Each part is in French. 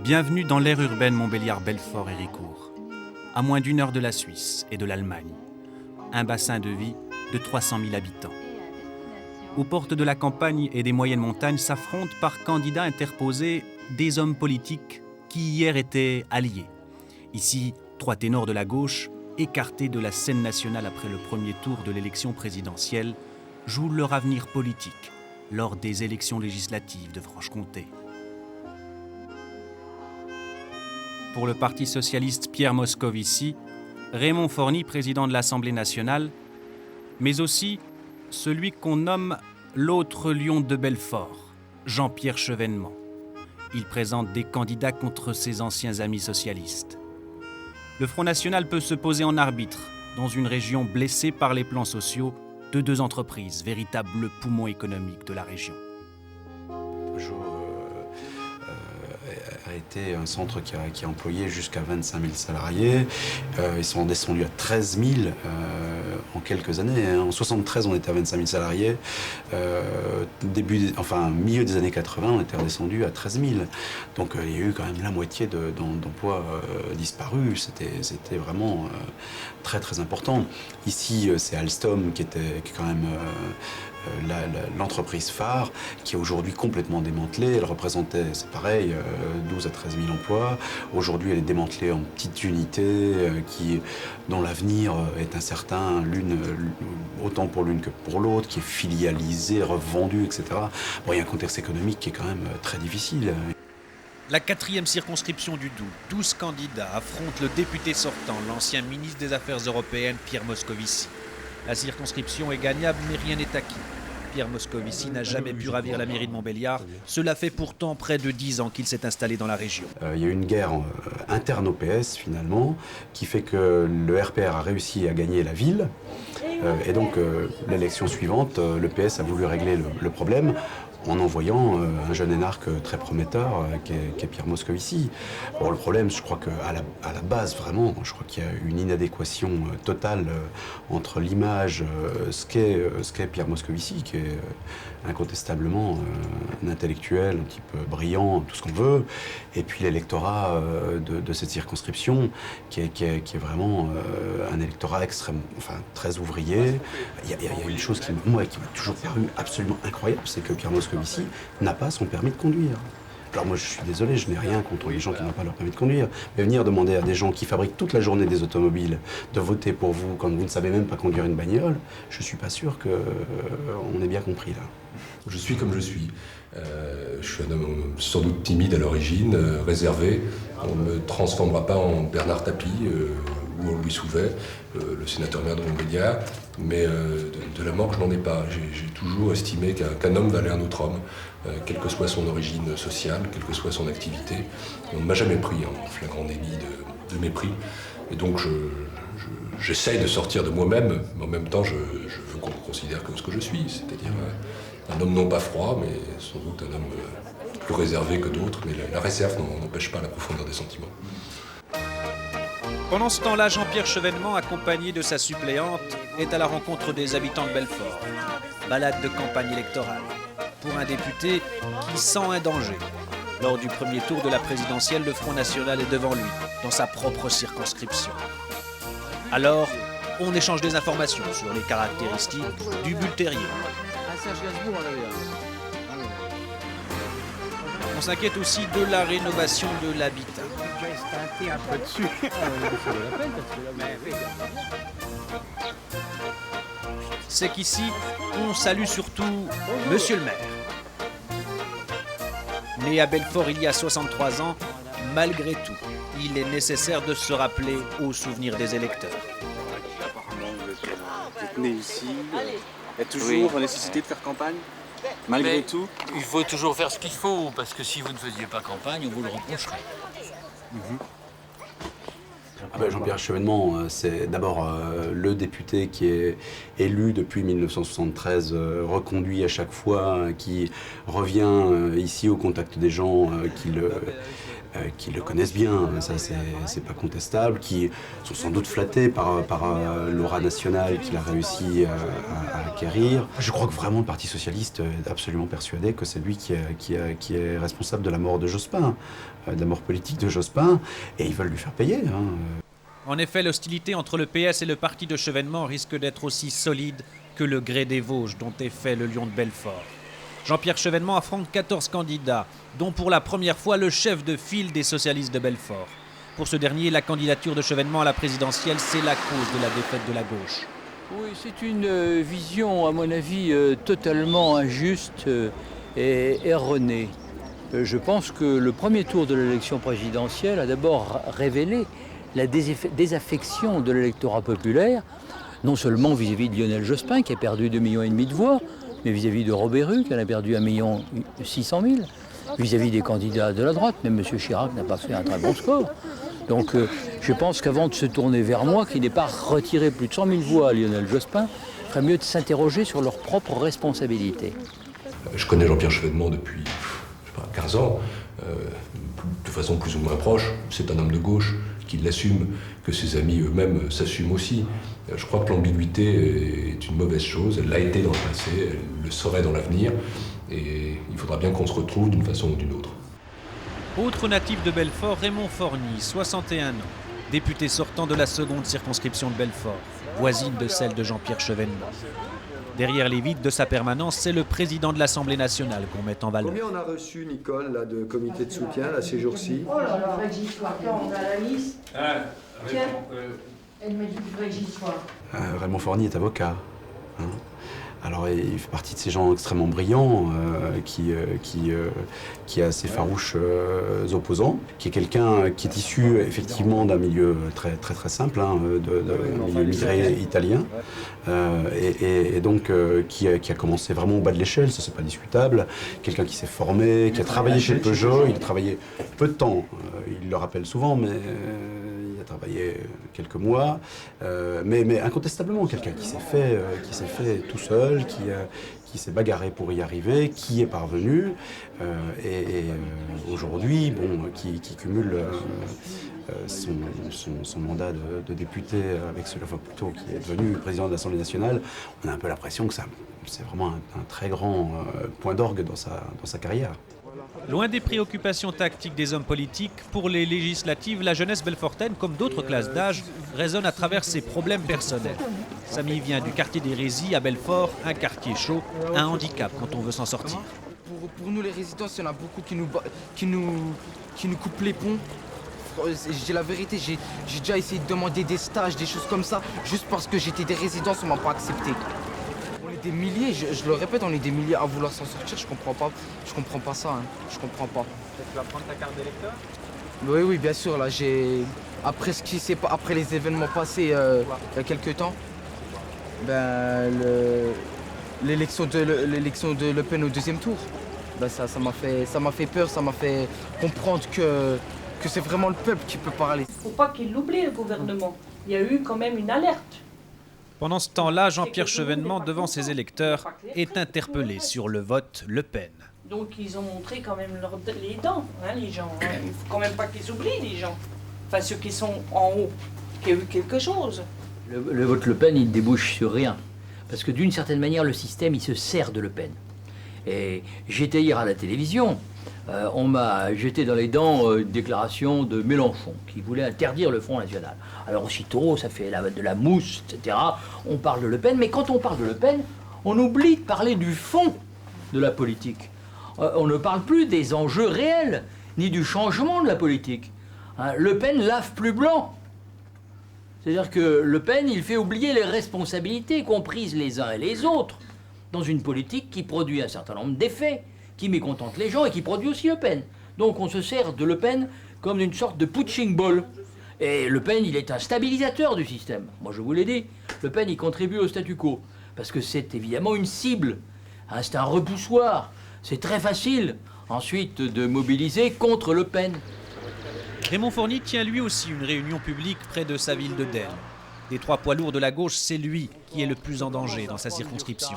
Bienvenue dans l'aire urbaine Montbéliard-Belfort-Héricourt, à moins d'1 heure de la Suisse et de l'Allemagne. Un bassin de vie de 300 000 habitants. Aux portes de la campagne et des moyennes montagnes s'affrontent par candidats interposés des hommes politiques qui hier étaient alliés. Ici, 3 ténors de la gauche, écartés de la scène nationale après le premier tour de l'élection présidentielle, jouent leur avenir politique lors des élections législatives de Franche-Comté. Pour le Parti socialiste Pierre Moscovici, Raymond Forny, président de l'Assemblée nationale, mais aussi celui qu'on nomme l'autre lion de Belfort, Jean-Pierre Chevènement. Il présente des candidats contre ses anciens amis socialistes. Le Front national peut se poser en arbitre dans une région blessée par les plans sociaux de 2 entreprises, véritables poumons économiques de la région. A été un centre qui a employé jusqu'à 25 000 salariés. Ils sont descendus à 13 000 en quelques années. En 1973, on était à 25 000 salariés. Milieu des années 80, on était redescendu à 13 000. Donc il y a eu quand même la moitié d'emplois disparus. C'était vraiment très très important. Ici, c'est Alstom qui est quand même l'entreprise phare, qui est aujourd'hui complètement démantelée. Elle représentait, c'est pareil, 12 à 13 000 emplois. Aujourd'hui, elle est démantelée en petites unités dont l'avenir est incertain, autant pour l'une que pour l'autre, qui est filialisée, revendue, etc. Bon, il y a un contexte économique qui est quand même très difficile. La 4e circonscription du Doubs, 12 candidats affrontent le député sortant, l'ancien ministre des Affaires européennes, Pierre Moscovici. La circonscription est gagnable, mais rien n'est acquis. Pierre Moscovici n'a jamais pu ravir la mairie de Montbéliard. Cela fait pourtant près de 10 ans qu'il s'est installé dans la région. Il y a eu une guerre interne au PS, finalement, qui fait que le RPR a réussi à gagner la ville. Et donc, l'élection suivante, le PS a voulu régler le problème en envoyant un jeune énarque très prometteur qui est Pierre Moscovici. Bon, le problème, je crois qu'à la base, vraiment, je crois qu'il y a une inadéquation totale entre l'image, ce qu'est Pierre Moscovici, qui est incontestablement un intellectuel, un type brillant, tout ce qu'on veut, et puis l'électorat de cette circonscription, qui est vraiment un électorat très ouvrier. Il y a une chose qui m'a toujours paru absolument incroyable, c'est que Pierre Moscovici n'a pas son permis de conduire. Alors moi je suis désolé, je n'ai rien contre les gens qui n'ont pas leur permis de conduire, mais venir demander à des gens qui fabriquent toute la journée des automobiles de voter pour vous quand vous ne savez même pas conduire une bagnole, je ne suis pas sûr qu'on ait bien compris là. Je suis comme je suis. Je suis un homme sans doute timide à l'origine, réservé. On ne me transformera pas en Bernard Tapie ou en Louis Souvet, le sénateur maire de Montbéliard, mais de la mort, je n'en ai pas. J'ai toujours estimé qu'un homme valait un autre homme, quelle que soit son origine sociale, quelle que soit son activité. Et on ne m'a jamais pris en flagrant délit de mépris. Et donc j'essaye de sortir de moi-même, mais en même temps, je veux qu'on me considère comme ce que je suis, c'est-à-dire un homme non pas froid, mais sans doute un homme plus réservé que d'autres. Mais la réserve n'empêche pas la profondeur des sentiments. Pendant ce temps-là, Jean-Pierre Chevènement, accompagné de sa suppléante, est à la rencontre des habitants de Belfort. Balade de campagne électorale. Pour un député qui sent un danger. Lors du premier tour de la présidentielle, le Front national est devant lui, dans sa propre circonscription. Alors, on échange des informations sur les caractéristiques du bull terrier. On s'inquiète aussi de la rénovation de l'habitat. C'est qu'ici, on salue surtout Monsieur le maire. Né à Belfort il y a 63 ans, malgré tout, il est nécessaire de se rappeler aux souvenirs des électeurs. Apparemment, vous êtes né ici. Il y a toujours nécessité de faire campagne, malgré tout. Il faut toujours faire ce qu'il faut, parce que si vous ne faisiez pas campagne, on vous le reprocherait. Jean-Pierre Chevènement, c'est d'abord le député qui est élu depuis 1973, reconduit à chaque fois, qui revient ici au contact des gens, qui le connaissent bien, ça c'est pas contestable, qui sont sans doute flattés par l'aura nationale qu'il a réussi à acquérir. Je crois que vraiment le Parti socialiste est absolument persuadé que c'est lui qui est responsable de la mort de Jospin, de la mort politique de Jospin, et ils veulent lui faire payer. En effet, l'hostilité entre le PS et le parti de Chevènement risque d'être aussi solide que le grès des Vosges dont est fait le lion de Belfort. Jean-Pierre Chevènement affronte 14 candidats, dont pour la première fois le chef de file des socialistes de Belfort. Pour ce dernier, la candidature de Chevènement à la présidentielle, c'est la cause de la défaite de la gauche. Oui, c'est une vision, à mon avis, totalement injuste et erronée. Je pense que le premier tour de l'élection présidentielle a d'abord révélé la désaffection de l'électorat populaire, non seulement vis-à-vis de Lionel Jospin, qui a perdu 2,5 millions de voix, mais vis-à-vis de Robert Rue, qui en a perdu 1 600 000, vis-à-vis des candidats de la droite, même M. Chirac n'a pas fait un très bon score. Donc je pense qu'avant de se tourner vers moi, qui n'ait pas retiré plus de 100 000 voix à Lionel Jospin, il ferait mieux de s'interroger sur leurs propres responsabilités. Je connais Jean-Pierre Chevènement depuis 15 ans, de façon plus ou moins proche. C'est un homme de gauche qui l'assume, que ses amis eux-mêmes s'assument aussi. Je crois que l'ambiguïté est une mauvaise chose, elle l'a été dans le passé, elle le serait dans l'avenir, et il faudra bien qu'on se retrouve d'une façon ou d'une autre. Autre natif de Belfort, Raymond Forny, 61 ans, député sortant de la seconde circonscription de Belfort, voisine de celle de Jean-Pierre Chevènement. Derrière les vides de sa permanence, c'est le président de l'Assemblée nationale qu'on met en valeur. Combien on a reçu, Nicole, là, de comités de soutien là, ces jours-ci? Oh là là, j'y sois. Quand on a la liste. Tiens, elle m'a dit que j'y sois. Raymond Forny est avocat. Alors il fait partie de ces gens extrêmement brillants qui a ses farouches opposants, qui est quelqu'un qui est issu effectivement d'un milieu très simple, d'un milieu immigré italien, et donc qui a commencé vraiment au bas de l'échelle, ça c'est pas discutable. Quelqu'un qui s'est formé, qui a travaillé chez Peugeot, il a travaillé peu de temps, il le rappelle souvent, mais il a travaillé quelques mois, mais incontestablement quelqu'un qui s'est fait tout seul, qui s'est bagarré pour y arriver, qui est parvenu, et aujourd'hui, qui cumule son mandat de député avec celui, enfin plutôt qui est devenu président de l'Assemblée nationale. On a un peu l'impression que c'est vraiment un très grand point d'orgue dans sa carrière. Loin des préoccupations tactiques des hommes politiques, pour les législatives, la jeunesse belfortaine, comme d'autres classes d'âge, résonne à travers ses problèmes personnels. Samy vient du quartier d'Hérésie à Belfort, un quartier chaud, un handicap quand on veut s'en sortir. Pour nous les résidents, il y en a beaucoup qui nous coupent les ponts. Je dis la vérité, j'ai déjà essayé de demander des stages, des choses comme ça, juste parce que j'étais des résidents, on m'a pas accepté. On est des milliers, je le répète, on est des milliers à vouloir s'en sortir, je comprends pas ça, je comprends pas. Tu vas prendre ta carte d'électeur? Oui, bien sûr, là après les événements passés il y a quelques temps, l'élection de Le Pen au deuxième tour, ça m'a fait peur, ça m'a fait comprendre que c'est vraiment le peuple qui peut parler. Faut pas qu'il l'oublie, le gouvernement. Il y a eu quand même une alerte. Pendant ce temps-là, Jean-Pierre Chevènement, devant ses électeurs, est interpellé sur le vote Le Pen. Donc ils ont montré quand même les dents, les gens. Il ne faut quand même pas qu'ils oublient, les gens. Enfin, ceux qui sont en haut, qu'il y a eu quelque chose. Le vote Le Pen, il débouche sur rien. Parce que d'une certaine manière, le système, il se sert de Le Pen. Et j'étais hier à la télévision, on m'a jeté dans les dents une déclaration de Mélenchon qui voulait interdire le Front National. Alors aussitôt, ça fait de la mousse, etc. On parle de Le Pen, mais quand on parle de Le Pen, on oublie de parler du fond de la politique. On ne parle plus des enjeux réels, ni du changement de la politique. Le Pen lave plus blanc. C'est-à-dire que Le Pen, il fait oublier les responsabilités comprises les uns et les autres dans une politique qui produit un certain nombre d'effets, qui mécontente les gens et qui produit aussi Le Pen. Donc on se sert de Le Pen comme d'une sorte de punching ball. Et Le Pen, il est un stabilisateur du système. Moi, je vous l'ai dit, Le Pen, il contribue au statu quo. Parce que c'est évidemment une cible. C'est un repoussoir. C'est très facile, ensuite, de mobiliser contre Le Pen. Raymond Forny tient lui aussi une réunion publique près de sa ville de Delle. Des trois poids lourds de la gauche, c'est lui qui est le plus en danger dans sa circonscription.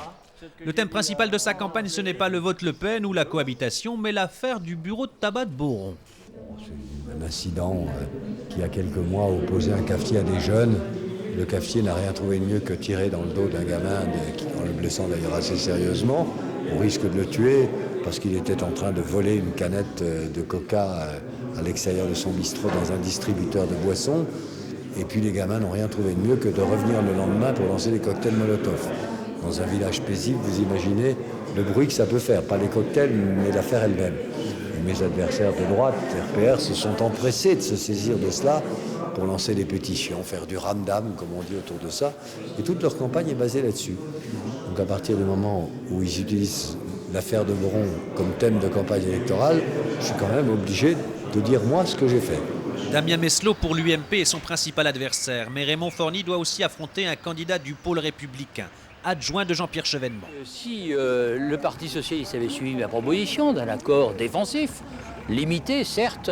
Le thème principal de sa campagne, ce n'est pas le vote Le Pen ou la cohabitation, mais l'affaire du bureau de tabac de Beauron. C'est un incident qui, il y a quelques mois, opposait un cafetier à des jeunes. Le cafetier n'a rien trouvé de mieux que tirer dans le dos d'un gamin, en le blessant d'ailleurs assez sérieusement, au risque de le tuer, parce qu'il était en train de voler une canette de coca à l'extérieur de son bistrot dans un distributeur de boissons. Et puis les gamins n'ont rien trouvé de mieux que de revenir le lendemain pour lancer des cocktails Molotov. Dans un village paisible, vous imaginez le bruit que ça peut faire, pas les cocktails, mais l'affaire elle-même. Et mes adversaires de droite, RPR, se sont empressés de se saisir de cela pour lancer des pétitions, faire du ramdam, comme on dit autour de ça. Et toute leur campagne est basée là-dessus. Donc à partir du moment où ils utilisent l'affaire de Boron comme thème de campagne électorale, je suis quand même obligé de dire moi ce que j'ai fait. Damien Meslot pour l'UMP est son principal adversaire, mais Raymond Forny doit aussi affronter un candidat du pôle républicain, adjoint de Jean-Pierre Chevènement. Si le Parti socialiste avait suivi ma proposition d'un accord défensif, limité certes,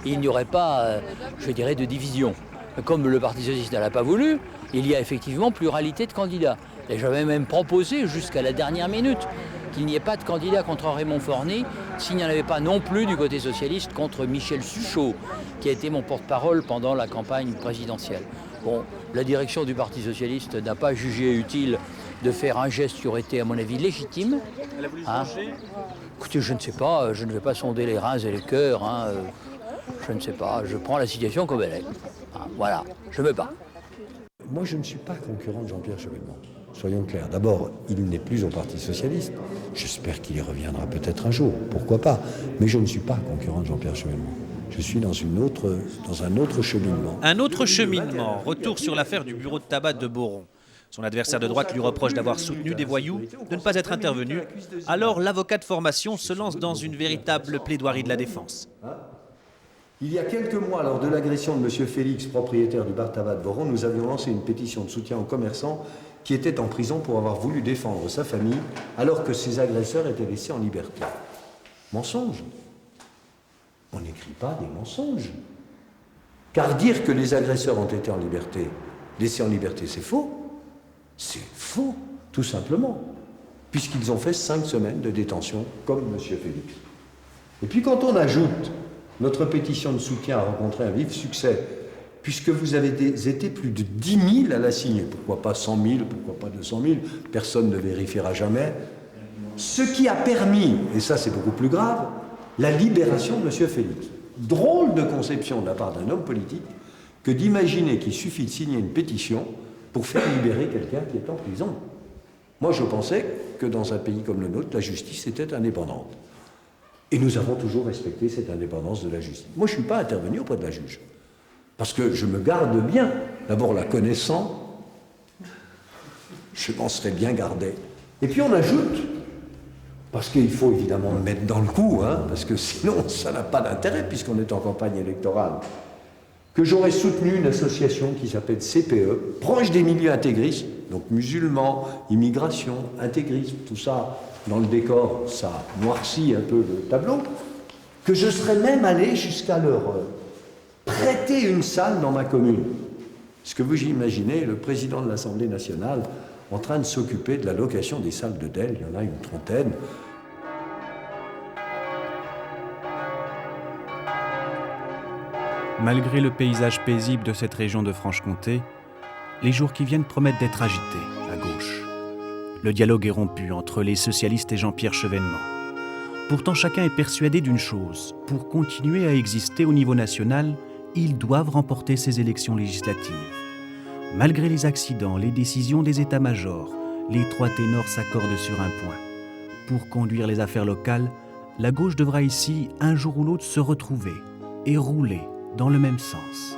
il n'y aurait pas, je dirais, de division. Comme le Parti socialiste n'a pas voulu, il y a effectivement pluralité de candidats. Et j'avais même proposé jusqu'à la dernière minute qu'il n'y ait pas de candidat contre Raymond Forny, s'il n'y en avait pas non plus du côté socialiste contre Michel Suchot, qui a été mon porte-parole pendant la campagne présidentielle. Bon, la direction du Parti socialiste n'a pas jugé utile de faire un geste qui aurait été, à mon avis, légitime. Elle a voulu se venger ? Écoutez, je ne sais pas, je ne vais pas sonder les reins et les cœurs. Je ne sais pas, je prends la situation comme elle est. Voilà, je me bats. Moi, je ne suis pas concurrent de Jean-Pierre Chevènement. Soyons clairs. D'abord, il n'est plus au Parti socialiste. J'espère qu'il y reviendra peut-être un jour, pourquoi pas. Mais je ne suis pas concurrent de Jean-Pierre Chevènement. Je suis dans un autre cheminement. Un autre cheminement, retour sur l'affaire du bureau de tabac de Boron. Son adversaire de droite lui reproche d'avoir soutenu des voyous, de ne pas être intervenu. Alors l'avocat de formation se lance dans une véritable plaidoirie de la défense. Il y a quelques mois, lors de l'agression de M. Félix, propriétaire du bar tabac de Boron, nous avions lancé une pétition de soutien aux commerçants qui étaient en prison pour avoir voulu défendre sa famille alors que ses agresseurs étaient laissés en liberté. Mensonge. On n'écrit pas des mensonges. Car dire que les agresseurs ont été laissés en liberté, c'est faux. C'est faux, tout simplement. Puisqu'ils ont fait 5 semaines de détention, comme M. Félix. Et puis quand on ajoute, notre pétition de soutien a rencontré un vif succès, puisque vous avez été plus de 10 000 à la signer. Pourquoi pas 100 000, pourquoi pas 200 000, personne ne vérifiera jamais. Ce qui a permis, et ça c'est beaucoup plus grave, la libération de M. Félix. Drôle de conception de la part d'un homme politique que d'imaginer qu'il suffit de signer une pétition pour faire libérer quelqu'un qui est en prison. Moi, je pensais que dans un pays comme le nôtre, la justice était indépendante. Et nous avons toujours respecté cette indépendance de la justice. Moi, je ne suis pas intervenu auprès de la juge. Parce que je me garde bien. D'abord, la connaissant, je m'en serais bien gardé. Et puis on ajoute, parce qu'il faut évidemment me mettre dans le coup, parce que sinon ça n'a pas d'intérêt puisqu'on est en campagne électorale, que j'aurais soutenu une association qui s'appelle CPE, proche des milieux intégristes, donc musulmans, immigration, intégrisme, tout ça dans le décor, ça noircit un peu le tableau, que je serais même allé jusqu'à leur prêter une salle dans ma commune. Est-ce que vous imaginez le président de l'Assemblée nationale en train de s'occuper de la location des salles de Dell, il y en a une trentaine. Malgré le paysage paisible de cette région de Franche-Comté, les jours qui viennent promettent d'être agités à gauche. Le dialogue est rompu entre les socialistes et Jean-Pierre Chevènement. Pourtant, chacun est persuadé d'une chose. Pour continuer à exister au niveau national, ils doivent remporter ces élections législatives. Malgré les accidents, les décisions des états-majors, les trois ténors s'accordent sur un point. Pour conduire les affaires locales, la gauche devra ici, un jour ou l'autre, se retrouver et rouler dans le même sens.